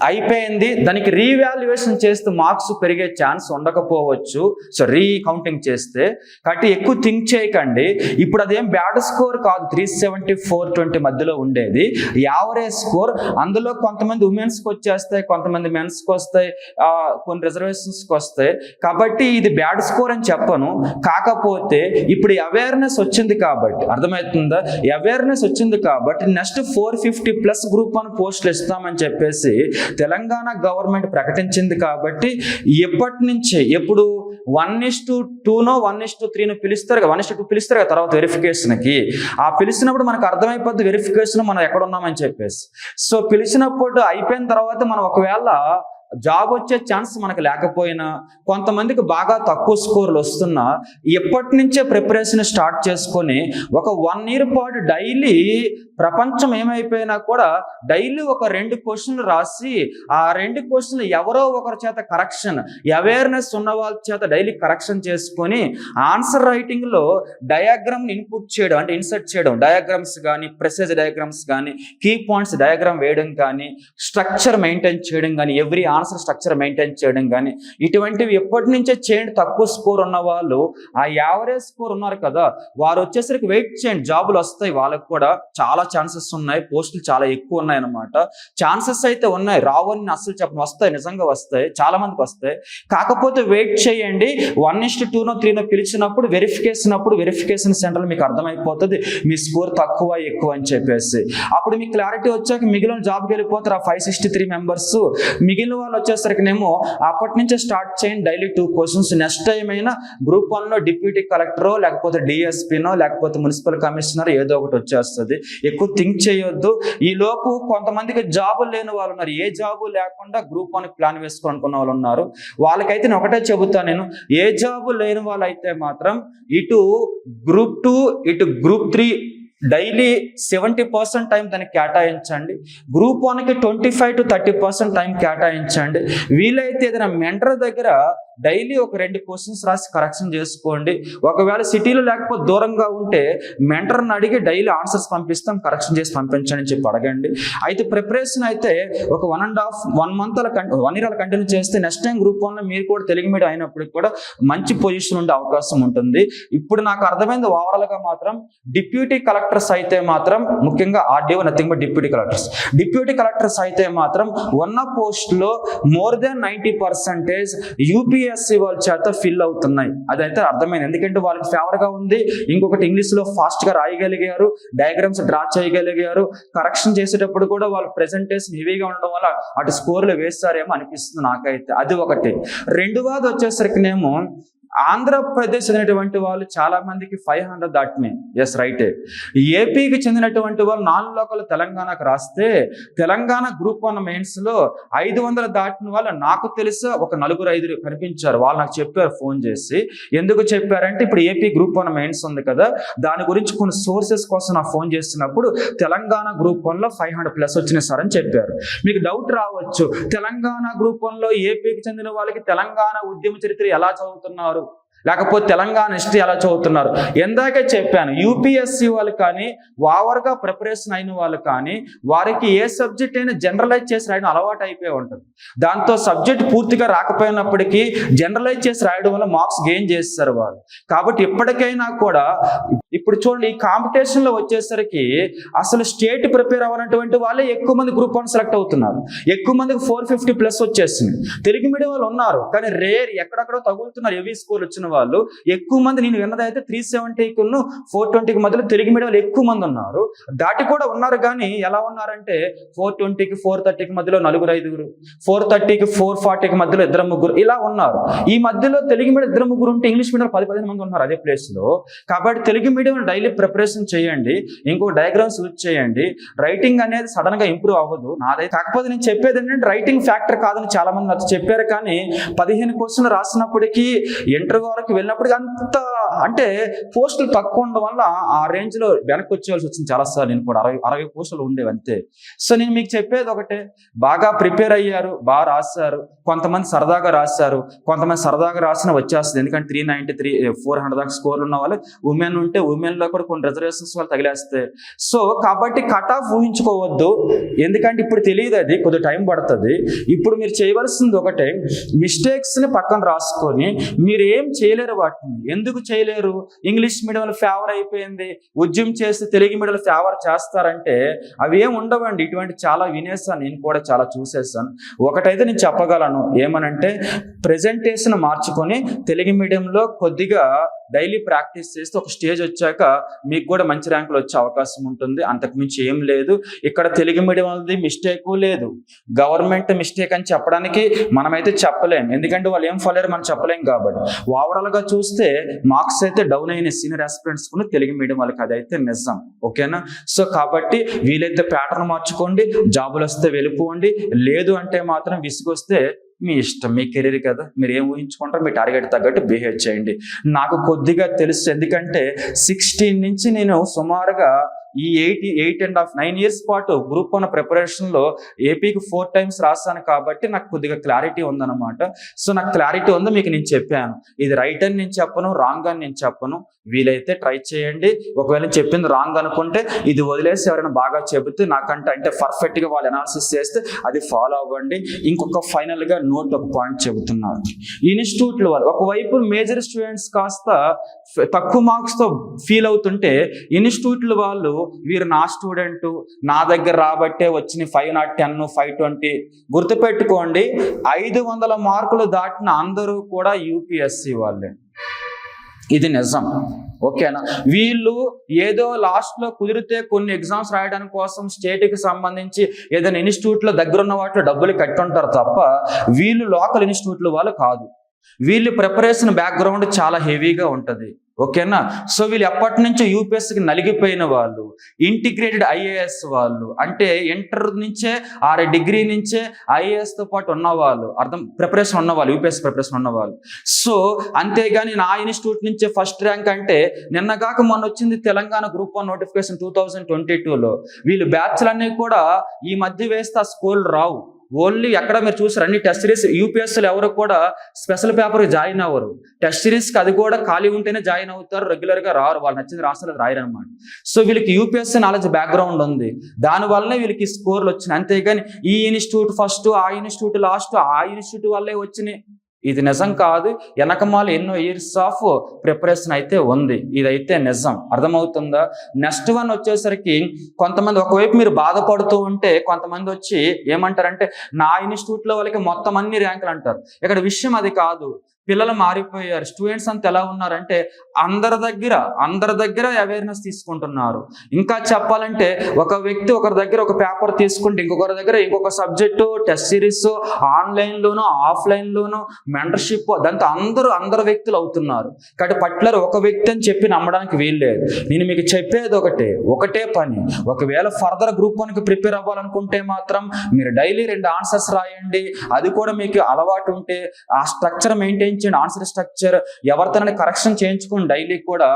అయిపోయింది, దానికి రీవాల్యుయేషన్ చేస్తూ మార్క్స్ పెరిగే ఛాన్స్ ఉండకపోవచ్చు. సో రీకౌంటింగ్ చేస్తే, కాబట్టి ఎక్కువ థింక్ చేయకండి. ఇప్పుడు అదేం బ్యాడ్ స్కోర్ కాదు, 370 420 మధ్యలో ఉండేది యావరేజ్ స్కోర్. అందులో కొంతమంది ఉమెన్స్కి వచ్చేస్తాయి, కొంతమంది మెన్స్కి వస్తాయి, కొన్ని రిజర్వేషన్స్కి వస్తాయి. కాబట్టి ఇది బ్యాడ్ స్కోర్ అని చెప్పను. కాకపోతే ఇప్పుడు అవేర్నెస్ వచ్చింది కాబట్టి, అర్థమవుతుందా, అవేర్నెస్ వచ్చింది కాబట్టి నెక్స్ట్ 450+ గ్రూప్ 1 పోస్టులు ఇస్తామని చెప్పేసి తెలంగాణ గవర్నమెంట్ ప్రకటించింది. కాబట్టి ఎప్పటి నుంచి, ఎప్పుడు 1:2నో 1:3నో పిలుస్తారు, 1:2 పిలుస్తారు కదా తర్వాత వెరిఫికేషన్కి. ఆ పిలిచినప్పుడు మనకు అర్థమైపోద్ది వెరిఫికేషన్ మనం ఎక్కడ ఉన్నామని చెప్పేసి. సో పిలిచినప్పుడు అయిపోయిన తర్వాత మనం ఒకవేళ జాబ్ వచ్చే ఛాన్స్ మనకు లేకపోయినా, కొంతమందికి బాగా తక్కువ స్కోర్లు వస్తున్నా, ఎప్పటి నుంచే ప్రిపరేషన్ స్టార్ట్ చేసుకొని ఒక 1 year పాటు డైలీ, ప్రపంచం ఏమైపోయినా కూడా డైలీ ఒక 2 క్వశ్చన్లు రాసి, ఆ 2 క్వశ్చన్లు ఎవరో ఒకరి చేత కరెక్షన్, అవేర్నెస్ ఉన్న వాళ్ళ చేత డైలీ కరెక్షన్ చేసుకొని ఆన్సర్ రైటింగ్లో డయాగ్రామ్ని ఇన్పుట్ చేయడం, అంటే ఇన్సర్ట్ చేయడం, డయాగ్రామ్స్ కానీ, ప్రెసెజ్ డయాగ్రామ్స్ కానీ, కీ పాయింట్స్ డయాగ్రామ్ వేయడం కానీ, స్ట్రక్చర్ మెయింటైన్ చేయడం కానీ, ఎవ్రీ ఆన్సర్ స్ట్రక్చర్ మెయింటైన్ చేయడం కానీ, ఇటువంటివి ఎప్పటి నుంచే చేయండి. తక్కువ స్కోర్ ఉన్న వాళ్ళు, ఆ యావరేజ్ స్కోర్ ఉన్నారు కదా, వారు వచ్చేసరికి వెయిట్ చేయండి, జాబులు వస్తాయి. వాళ్ళకు కూడా చాలా ఛాన్సెస్ ఉన్నాయి, పోస్టులు చాలా ఎక్కువ ఉన్నాయి అన్నమాట. ఛాన్సెస్ అయితే ఉన్నాయి, రావని అసలు చెప్పను, వస్తాయి, నిజంగా వస్తాయి, చాలా మందికి వస్తాయి. కాకపోతే వెయిట్ చేయండి. 1:2నో 3నో పిలిచినప్పుడు వెరిఫికేషన్ సెంటర్లో మీకు అర్థమైపోతుంది మీ స్కోర్ తక్కువ ఎక్కువ అని చెప్పేసి. అప్పుడు మీకు క్లారిటీ వచ్చాక మిగిలిన జాబ్కి వెళ్ళిపోతారు ఆ 563 మెంబర్స్. మిగిలిన వాళ్ళు వచ్చేసరికినేమో అప్పటి నుంచే స్టార్ట్ చేయండి, డైలీ 2 క్వశ్చన్స్. నెక్స్ట్ టైం అయినా గ్రూప్ 1లో డిప్యూటీ కలెక్టరో, లేకపోతే డిఎస్పీనో, లేకపోతే మున్సిపల్ కమిషనర్ ఏదో ఒకటి వచ్చేస్తుంది. ఎక్కువ థింక్ చేయొద్దు. ఈ లోపు కొంతమందికి జాబులు లేని వాళ్ళు ఉన్నారు, ఏ జాబు లేకుండా గ్రూప్ 1 ప్లాన్ వేసుకోవాలనుకున్న వాళ్ళు ఉన్నారు. వాళ్ళకైతే నేను ఒకటే చెబుతాను, నేను ఏ జాబు లేని వాళ్ళు అయితే మాత్రం ఇటు గ్రూప్ 2 ఇటు గ్రూప్ 3 డైలీ 70% టైం దానికి కేటాయించండి. గ్రూప్ 1కి 25 to 30% టైం కేటాయించండి. వీలైతే ఏదైనా మెంటర్ దగ్గర డైలీ ఒక 2 క్వశ్చన్స్ రాసి కరెక్షన్ చేసుకోండి. ఒకవేళ సిటీలో లేకపోతే దూరంగా ఉంటే మెంటర్ని అడిగి డైలీ ఆన్సర్స్ పంపిస్తాం, కరెక్షన్ చేసి పంపించండి అని చెప్పి అడగండి. అయితే ప్రిపరేషన్ అయితే ఒక 1 month 1 year కంటిన్యూ చేస్తే నెక్స్ట్ టైం గ్రూప్ 1లో మీరు కూడా తెలుగు మీడియం అయినప్పటికి కూడా మంచి పొజిషన్ ఉండే అవకాశం ఉంటుంది. ఇప్పుడు నాకు అర్థమైంది ఓవరాల్గా మాత్రం డిప్యూటీ కలెక్టర్స్ అయితే మాత్రం, ముఖ్యంగా RDO nothing but deputy collectors అయితే మాత్రం ఉన్న పోస్ట్లో మోర్ దెన్ 90% యూపీఎస్సీ వాళ్ళ చేత ఫిల్ అవుతున్నాయి. అదైతే అర్థమైంది, ఎందుకంటే వాళ్ళకి ఫేవర్గా ఉంది. ఇంకొకటి ఇంగ్లీష్లో ఫాస్ట్గా రాయగలిగారు, డయాగ్రామ్స్ డ్రా చేయగలిగారు, కరెక్షన్ చేసేటప్పుడు కూడా వాళ్ళ ప్రెజెంటేషన్ హెవీగా ఉండడం వల్ల అటు స్కోర్లు వేస్తారేమో అనిపిస్తుంది నాకైతే. అది ఒకటి. రెండవది వచ్చేసరికినేమో ఆంధ్రప్రదేశ్ చెందినటువంటి వాళ్ళు చాలా మందికి 500 దాటినాయి. ఎస్ రైటే. ఏపీకి చెందినటువంటి వాళ్ళు 4 లోకల్ తెలంగాణకు రాస్తే, తెలంగాణ గ్రూప్ 1 మెయిన్స్లో 500 దాటిన వాళ్ళు నాకు తెలిసి ఒక 4-5 కనిపించారు. వాళ్ళు నాకు చెప్పారు ఫోన్ చేసి. ఎందుకు చెప్పారంటే, ఇప్పుడు ఏపీ గ్రూప్ 1 మెయిన్స్ ఉంది కదా, దాని గురించి కొన్ని సోర్సెస్ కోసం నాకు ఫోన్ చేస్తున్నప్పుడు తెలంగాణ గ్రూప్ 1లో 500+ వచ్చినాయి సార్ అని చెప్పారు. మీకు డౌట్ రావచ్చు, తెలంగాణ గ్రూప్ 1లో ఏపీకి చెందిన వాళ్ళకి తెలంగాణ ఉద్యమ చరిత్ర ఎలా చదువుతున్నారు, లేకపోతే తెలంగాణ హిస్టరీ ఎలా చదువుతున్నారు? ఎందాకే చెప్పాను, యూపీఎస్సీ వాళ్ళు కానీ, ఓవర్గా ప్రిపరేషన్ అయిన వాళ్ళు కానీ, వారికి ఏ సబ్జెక్ట్ అయినా జనరలైజ్ చేసి రాయడం అలవాటు అయిపోయి ఉంటుంది. దాంతో సబ్జెక్ట్ పూర్తిగా రాకపోయినప్పటికీ జనరలైజ్ చేసి రాయడం వల్ల మార్క్స్ గెయిన్ చేస్తారు వాళ్ళు. కాబట్టి ఎప్పటికైనా కూడా ఇప్పుడు చూడండి, ఈ కాంపిటీషన్లో వచ్చేసరికి అసలు స్టేట్ ప్రిపేర్ అవ్వనటువంటి వాళ్ళే ఎక్కువ మంది గ్రూప్ 1 సెలెక్ట్ అవుతున్నారు. ఎక్కువ మందికి 450+ వచ్చేసింది. తెలుగు మీడియం వాళ్ళు ఉన్నారు, కానీ రేర్, ఎక్కడెక్కడో తగులుతున్నారు హెవీ స్కోర్ వచ్చిన వాళ్ళు ఎక్కువ మంది, నేను విన్నదైతే 370కి 420కి మధ్యలో తెలుగు మీడియం వాళ్ళు ఎక్కువ మంది ఉన్నారు. దాటి కూడా ఉన్నారు, కానీ ఎలా ఉన్నారంటే 420కి 430కి మధ్యలో 4-5, 430కి 440కి మధ్యలో 2-3 ఇలా ఉన్నారు. ఈ మధ్యలో తెలుగు మీడియం 2-3 ఉంటే ఇంగ్లీష్ మీడియం 10-15 మంది ఉన్నారు అదే ప్లేస్ లో. కాబట్టి తెలుగు మీడియం డైలీ ప్రిపరేషన్ చేయండి, ఇంకో డయాగ్రామ్స్ యూజ్ చేయండి. రైటింగ్ అనేది సడన్ గా ఇంప్రూవ్ అవ్వదు నాదైతే. కాకపోతే నేను చెప్పేది ఏంటంటే రైటింగ్ ఫ్యాక్టర్ కాదని చాలా మంది నాతో చెప్పారు, కానీ 15 క్వశ్చన్లు రాసినప్పటికీ ఇంటర్వ్యూ వరకు వెళ్ళినప్పటికీ అంత అంటే పోస్టులు తక్కువ ఉండడం వల్ల ఆ రేంజ్ లో వెనక్కి వచ్చేవాల్సి వచ్చింది చాలాసార్లు. నేను కూడా 60 పోస్టులు ఉండేవి అంతే. సో నేను మీకు చెప్పేది ఒకటే, బాగా ప్రిపేర్ అయ్యారు, బాగా రాశారు, కొంతమంది సరదాగా రాశారు, కొంతమంది సరదాగా రాసిన వచ్చేస్తుంది. ఎందుకంటే 393 400 దాకా స్కోర్లు ఉన్న వాళ్ళు ఉమెన్ ఉంటే ఉమెన్ లో కూడా కొన్ని రిజర్వేషన్స్ వాళ్ళు తగిలేస్తాయి. సో కాబట్టి కట్ ఆఫ్ ఊహించుకోవద్దు, ఎందుకంటే ఇప్పుడు తెలియదు, అది కొద్దిగా టైం పడుతుంది. ఇప్పుడు మీరు చేయవలసింది ఒకటే, మిస్టేక్స్ ని పక్కన రాసుకొని మీరు ఏం చేయలేరు. వాటిని ఎందుకు చేయలేరు? ఇంగ్లీష్ మీడియం ఫేవర్ అయిపోయింది, ఉద్యమం చేస్తే తెలుగు మీడియం ఫేవర్ చేస్తారంటే అవి ఏం ఉండవండి. ఇటువంటి చాలా వినేసాను, నేను కూడా చాలా చూసేసాను. ఒకటైతే నేను చెప్పగలను, ఏమనంటే ప్రెజెంటేషన్ మార్చుకొని తెలుగు మీడియంలో కొద్దిగా డైలీ ప్రాక్టీస్ చేస్తే ఒక స్టేజ్ వచ్చాక మీకు కూడా మంచి ర్యాంకులు వచ్చే అవకాశం ఉంటుంది. అంతకుమించి ఏం లేదు. ఇక్కడ తెలుగు మీడియం అనేది మిస్టేక్ లేదు, గవర్నమెంట్ మిస్టేక్ అని చెప్పడానికి మనమైతే చెప్పలేం, ఎందుకంటే వాళ్ళు ఏం ఫాలో మనం చెప్పలేం. కాబట్టి ఓవరాల్ గా చూస్తే మార్క్స్ అయితే డౌన్ అయిన సీనియర్ ఆస్పిరెంట్స్ కూడా తెలుగు మీడియం వాళ్ళకి, అదైతే నిజం. ఓకేనా? సో కాబట్టి వీలైతే ప్యాటర్న్ మార్చుకోండి, జాబులు వస్తే వెళ్ళిపోండి, లేదు అంటే మాత్రం విసుగొస్తే మీ ఇష్టం, మీ కెరీర్ కదా, మీరు ఏం ఊహించుకుంటారో మీ టార్గెట్ తగ్గట్టు బిహేవ్ చేయండి. నాకు కొద్దిగా తెలుసు, ఎందుకంటే 16 నుంచి నేను సుమారుగా ఈ 8.5-9 ఇయర్స్ పాటు గ్రూప్ 1 ప్రిపరేషన్లో ఏపీకి 4 times రాస్తాను, కాబట్టి నాకు కొద్దిగా క్లారిటీ ఉందన్నమాట. సో నాకు క్లారిటీ ఉంది, మీకు నేను చెప్పాను. ఇది రైట్ అని నేను చెప్పను, రాంగ్ అని నేను చెప్పను. వీలైతే ట్రై చేయండి. ఒకవేళ చెప్పింది రాంగ్ అనుకుంటే ఇది వదిలేసి ఎవరైనా బాగా చెబితే నాకంటే అంటే పర్ఫెక్ట్గా వాళ్ళు అనాలిసిస్ చేస్తే అది ఫాలో అవ్వండి. ఇంకొక ఫైనల్గా నోట్ ఒక పాయింట్ చెబుతున్నారు. ఇన్స్టిట్యూట్లు వాళ్ళు ఒకవైపు మేజర్ స్టూడెంట్స్ కాస్త తక్కువ మార్క్స్తో ఫీల్ అవుతుంటే, ఇన్స్టిట్యూట్లు వాళ్ళు వీరు నా స్టూడెంట్, నా దగ్గర రాబట్టే వచ్చిన 510 520 గుర్తుపెట్టుకోండి. 500 మార్కులు దాటిన అందరూ కూడా యూపీఎస్సీ వాళ్ళే, ఇది నిజం. ఓకేనా? వీళ్ళు ఏదో లాస్ట్ లో కుదిరితే కొన్ని ఎగ్జామ్స్ రాయడానికి కోసం స్టేట్ కి సంబంధించి ఏదైనా ఇన్స్టిట్యూట్ లో దగ్గర ఉన్న వాటిలో డబ్బులు కట్టుంటారు తప్ప వీళ్ళు లోకల్ ఇన్స్టిట్యూట్లు వాళ్ళు కాదు. వీళ్ళు ప్రిపరేషన్ బ్యాక్గ్రౌండ్ చాలా హెవీగా ఉంటుంది. ఓకేనా? సో వీళ్ళు ఎప్పటి నుంచో యూపీఎస్సీకి నలిగిపోయిన వాళ్ళు, ఇంటిగ్రేటెడ్ ఐఏఎస్ వాళ్ళు, అంటే ఇంటర్ నుంచే డిగ్రీ నుంచే ఐఏఎస్ తో పాటు ఉన్నవాళ్ళు, ప్రిపరేషన్ ఉన్నవాళ్ళు, యూపీఎస్సీ ప్రిపరేషన్ ఉన్నవాళ్ళు. సో అంతేగాని నా ఇన్స్టిట్యూట్ నుంచే ఫస్ట్ ర్యాంక్ అంటే, నిన్నగాక మొన్న వచ్చింది తెలంగాణ గ్రూప్ 1 నోటిఫికేషన్ 2022లో. వీళ్ళు బ్యాచ్లన్నీ కూడా ఈ మధ్య వేస్తే ఆ స్కోర్లు రావు. ఓన్లీ ఎక్కడ మీరు చూసారు అన్ని టెస్ట్ సిరీస్, యూపీఎస్సీలు ఎవరు కూడా స్పెషల్ పేపర్ జాయిన్ అవ్వరు. టెస్ట్ సిరీస్కి అది కూడా ఖాళీ ఉంటేనే జాయిన్ అవుతారు, రెగ్యులర్గా రారు, వాళ్ళు నచ్చింది రాస్తారు, రాయరు అనమాట. సో వీళ్ళకి యూపీఎస్సీ నాలెడ్జ్ బ్యాక్గ్రౌండ్ ఉంది, దానివల్లనే వీళ్ళకి స్కోర్లు వచ్చినాయి. అంతేగాని ఈ ఇన్స్టిట్యూట్ ఫస్ట్, ఆ ఇన్స్టిట్యూట్ లాస్ట్, ఆ ఇన్స్టిట్యూట్ వల్లే వచ్చినాయి, ఇది నిజం కాదు. వెనకమాల ఎన్నో ఇయర్స్ ఆఫ్ ప్రిపరేషన్ అయితే ఉంది, ఇదైతే నిజం. అర్థమవుతుందా? నెక్స్ట్ వన్ వచ్చేసరికి కొంతమంది ఒకవైపు మీరు బాధపడుతూ ఉంటే కొంతమంది వచ్చి ఏమంటారంటే నా ఇన్స్టిట్యూట్లో వాళ్ళకి మొత్తం అన్ని ర్యాంకులు అంటారు. ఇక్కడ విషయం అది కాదు. పిల్లలు మారిపోయారు, స్టూడెంట్స్ అంతా ఎలా ఉన్నారంటే అందరి దగ్గర అవేర్నెస్ తీసుకుంటున్నారు. ఇంకా చెప్పాలంటే ఒక వ్యక్తి ఒకరి దగ్గర ఒక పేపర్ తీసుకుంటే ఇంకొకరి దగ్గర ఇంకొక సబ్జెక్టు, టెస్ట్ సిరీస్, ఆన్లైన్లోనూ ఆఫ్లైన్లోనూ మెంటర్షిప్, అదంతా అందరు వ్యక్తులు అవుతున్నారు. కాబట్టి పర్టికులర్ ఒక వ్యక్తి అని చెప్పి నమ్మడానికి వీల్లేదు. నేను మీకు చెప్పేది ఒకటే పని. ఒకవేళ ఫర్దర్ గ్రూప్ 1కి ప్రిపేర్ అవ్వాలనుకుంటే మాత్రం మీరు డైలీ 2 ఆన్సర్స్ రాయండి. అది కూడా మీకు అలవాటు ఉంటే ఆ స్ట్రక్చర్ మెయింటైన్ చేయండి, ఆన్సర్ స్ట్రక్చర్ ఎవరితోనైనా కరెక్షన్ చేయించుకుని డైలీ కూడా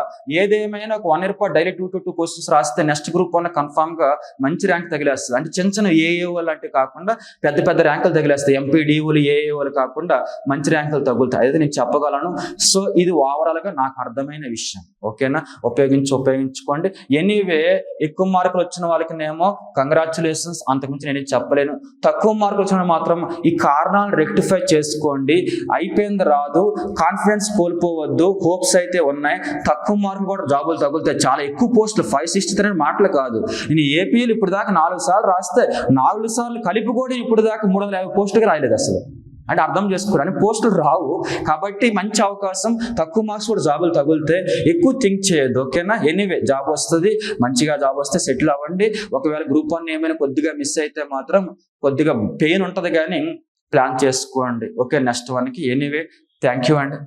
ఏదేమైనా ఒక 1 year పాటు డైలీ 2 to 2 క్వశ్చన్స్ రాస్తే నెక్స్ట్ గ్రూప్ 1 కన్ఫామ్ గా మంచి ర్యాంక్ తగిలేస్తుంది. అంటే చిన్న ఏఏఓలు అంటే కాకుండా పెద్ద ర్యాంకులు తగిలేస్తాయి. ఎంపీడీఓలు ఏఏఓలు కాకుండా మంచి ర్యాంకులు తగులుతాయి, అయితే నేను చెప్పగలను. సో ఇది ఓవరాల్ గా నాకు అర్థమైన విషయం. ఓకేనా? ఉపయోగించుకోండి. ఎనీవే ఎక్కువ మార్కులు వచ్చిన వాళ్ళకినేమో కంగ్రాచులేషన్స్, అంతకుమించి నేను చెప్పలేను. తక్కువ మార్కులు వచ్చిన మాత్రం ఈ కారణాలను రెక్టిఫై చేసుకోండి. అయిపోయింది రాదు, కాన్ఫిడెన్స్ కోల్పోవద్దు, హోప్స్ అయితే ఉన్నాయి. తక్కువ మార్కులు కూడా జాబులు తగులుతాయి. చాలా ఎక్కువ పోస్టులు 563 మాటలు కాదు. నేను ఏపీఎల్ ఇప్పుడు దాకా 4 సార్లు రాస్తే 4 సార్లు కలిపి కూడా ఇప్పుడు దాకా 350 పోస్టులకి రాయలేదు అసలు. అంటే అర్థం చేసుకోవడానికి పోస్టులు రావు. కాబట్టి మంచి అవకాశం, తక్కువ మార్క్స్ కూడా జాబులు తగులితే ఎక్కువ థింక్ చేయొద్దు, ఓకేనా? ఎనీవే జాబ్ వస్తుంది, మంచిగా జాబ్ వస్తే సెటిల్ అవ్వండి. ఒకవేళ గ్రూప్ 1 ఏమైనా కొద్దిగా మిస్ అయితే మాత్రం కొద్దిగా పెయిన్ ఉంటుంది, కానీ ప్లాన్ చేసుకోండి, ఓకే? నెక్స్ట్ 1కి. ఎనీవే థ్యాంక్ యూ అండి.